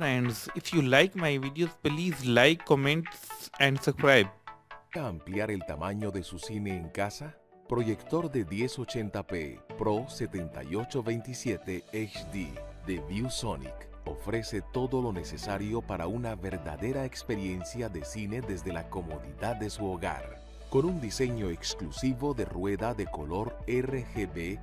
friends. If you like my videos, please like, comment and subscribe. ¿Para ampliar el tamaño de su cine en casa? Proyector de 1080p Pro 7827 HD de Viewsonic ofrece todo lo necesario para una verdadera experiencia de cine desde la comodidad de su hogar. Con un diseño exclusivo de rueda de color RGB,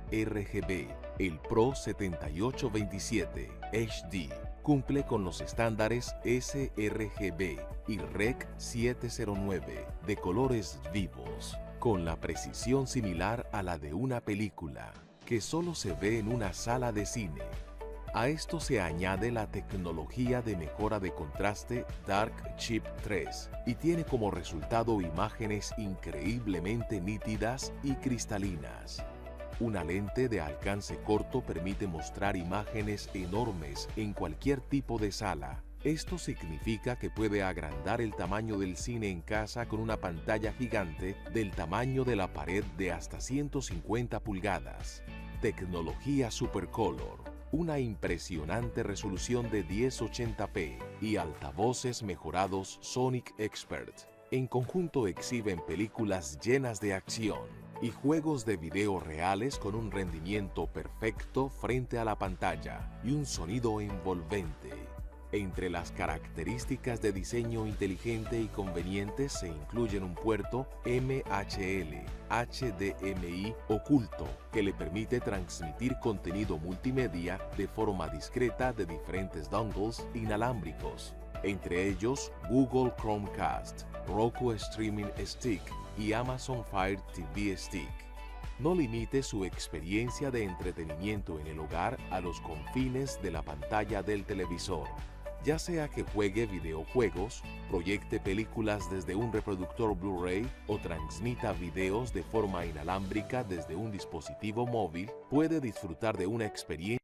el Pro 7827 HD cumple con los estándares sRGB y Rec 709 de colores vivos, con la precisión similar a la de una película, que solo se ve en una sala de cine. A esto se añade la tecnología de mejora de contraste Dark Chip 3 y tiene como resultado imágenes increíblemente nítidas y cristalinas. Una lente de alcance corto permite mostrar imágenes enormes en cualquier tipo de sala. Esto significa que puede agrandar el tamaño del cine en casa con una pantalla gigante del tamaño de la pared de hasta 150 pulgadas. Tecnología Supercolor. Una impresionante resolución de 1080p y altavoces mejorados Sonic Expert. En conjunto exhiben películas llenas de acción y juegos de video reales con un rendimiento perfecto frente a la pantalla y un sonido envolvente. Entre las características de diseño inteligente y conveniente se incluyen un puerto MHL HDMI oculto que le permite transmitir contenido multimedia de forma discreta de diferentes dongles inalámbricos, entre ellos Google Chromecast, Roku Streaming Stick y Amazon Fire TV Stick. No limite su experiencia de entretenimiento en el hogar a los confines de la pantalla del televisor. Ya sea que juegue videojuegos, proyecte películas desde un reproductor Blu-ray o transmita videos de forma inalámbrica desde un dispositivo móvil, puede disfrutar de una experiencia.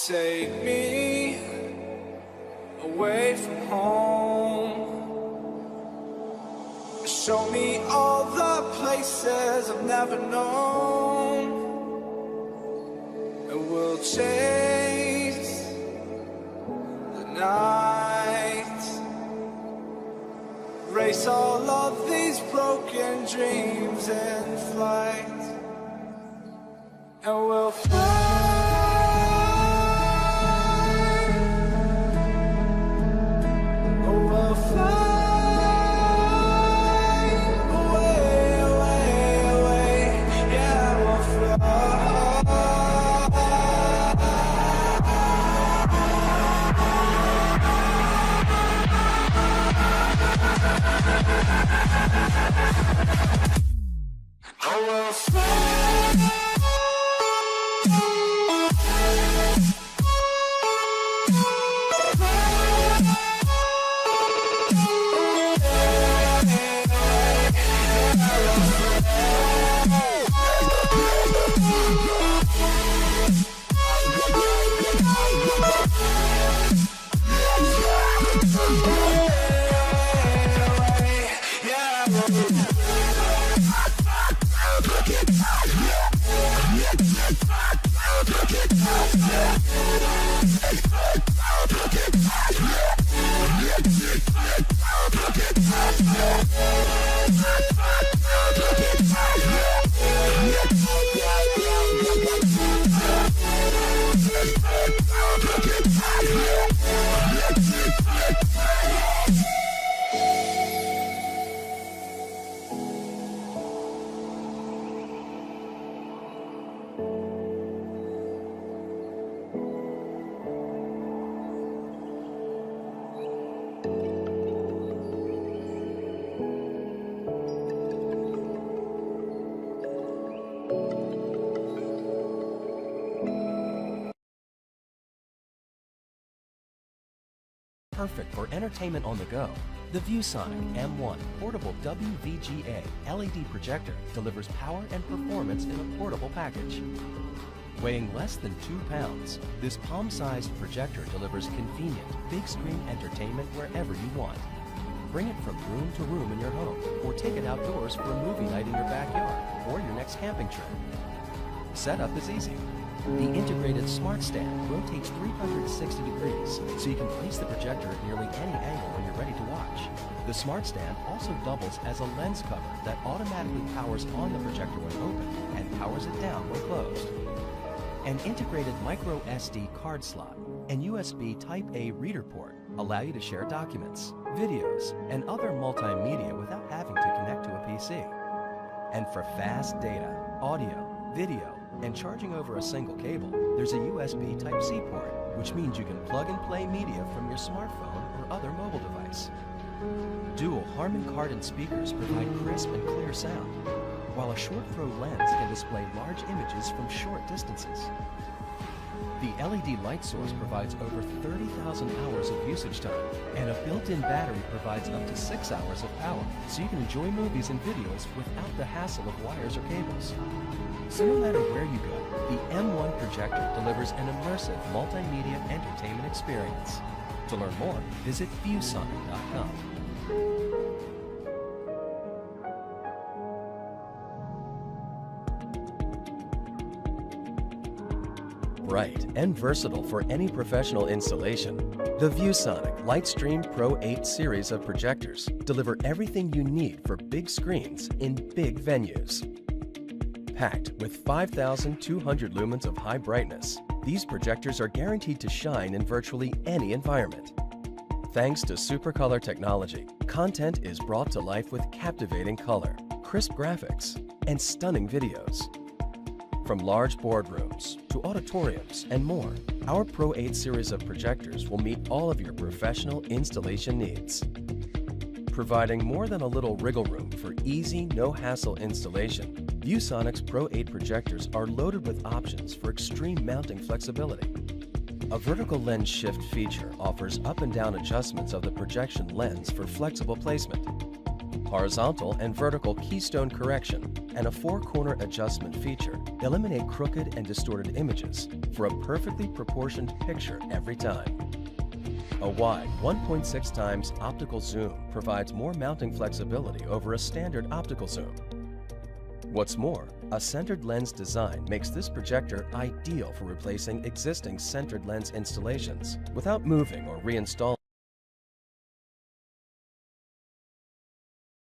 Take me away from home. Show me all the places I've never known. And we'll chase the night, race all of these broken dreams in flight, and we'll fly. Perfect for entertainment on the go. The Viewsonic M1 Portable WXGA LED projector delivers power and performance in a portable package. Weighing less than 2 pounds, this palm-sized projector delivers convenient, big-screen entertainment wherever you want. Bring it from room to room in your home, or take it outdoors for a movie night in your backyard or your next camping trip. Setup is easy. The integrated smart stand rotates 360 degrees, so you can place the projector at nearly any angle when you're ready to watch. The smart stand also doubles as a lens cover that automatically powers on the projector when open and powers it down when closed. An integrated micro SD card slot and USB Type-A reader port allow you to share documents, videos, and other multimedia without having to connect to a PC. And for fast data, audio, video, and charging over a single cable, there's a USB Type-C port, which means you can plug and play media from your smartphone or other mobile device. Dual Harman Kardon speakers provide crisp and clear sound, while a short throw lens can display large images from short distances. The LED light source provides over 30,000 hours of usage time, and a built-in battery provides up to 6 hours of power, so you can enjoy movies and videos without the hassle of wires or cables. So no matter where you go, the M1 Projector delivers an immersive multimedia entertainment experience. To learn more, visit Viewsonic.com. Bright and versatile for any professional installation, the Viewsonic Lightstream Pro 8 series of projectors deliver everything you need for big screens in big venues. Packed with 5,200 lumens of high brightness, these projectors are guaranteed to shine in virtually any environment. Thanks to SuperColor technology, content is brought to life with captivating color, crisp graphics, and stunning videos. From large boardrooms to auditoriums and more, our Pro 8 series of projectors will meet all of your professional installation needs. Providing more than a little wriggle room for easy, no-hassle installation, Viewsonic's Pro 8 projectors are loaded with options for extreme mounting flexibility. A vertical lens shift feature offers up and down adjustments of the projection lens for flexible placement. Horizontal and vertical keystone correction and a 4-corner adjustment feature eliminate crooked and distorted images for a perfectly proportioned picture every time. A wide 1.6 times optical zoom provides more mounting flexibility over a standard optical zoom. What's more, a centered lens design makes this projector ideal for replacing existing centered lens installations without moving or reinstalling.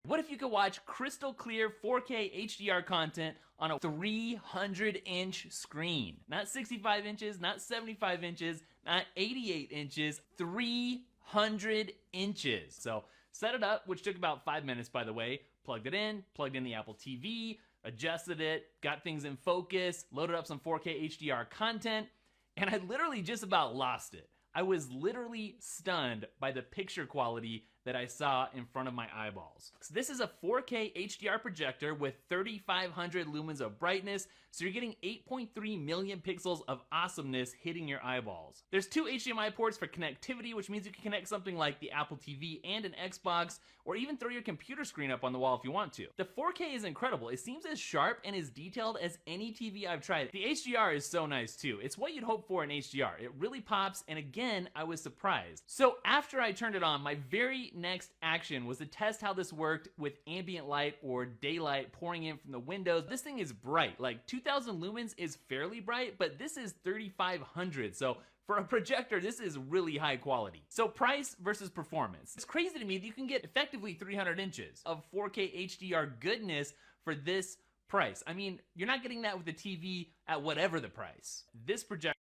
What if you could watch crystal clear 4K HDR content on a 300-inch screen? Not 65 inches, not 75 inches, not 88 inches, 300 inches. So set it up, which took about 5 minutes, by the way, plugged in the Apple TV, adjusted it, got things in focus, loaded up some 4K HDR content, and I literally just about lost it. I was literally stunned by the picture quality that I saw in front of my eyeballs. So this is a 4K HDR projector with 3,500 lumens of brightness, so you're getting 8.3 million pixels of awesomeness hitting your eyeballs. There's 2 HDMI ports for connectivity, which means you can connect something like the Apple TV and an Xbox, or even throw your computer screen up on the wall if you want to. The 4K is incredible. It seems as sharp and as detailed as any TV I've tried. The HDR is so nice too. It's what you'd hope for in HDR. It really pops, and again, I was surprised. So after I turned it on, my very next action was to test how this worked with ambient light or daylight pouring in from the windows. This thing is bright, like 2,000 lumens is fairly bright, but this is 3,500, so for a projector, this is really high quality. So price versus performance. It's crazy to me that you can get effectively 300 inches of 4K HDR goodness for this price. I mean, you're not getting that with a TV at whatever the price. This projector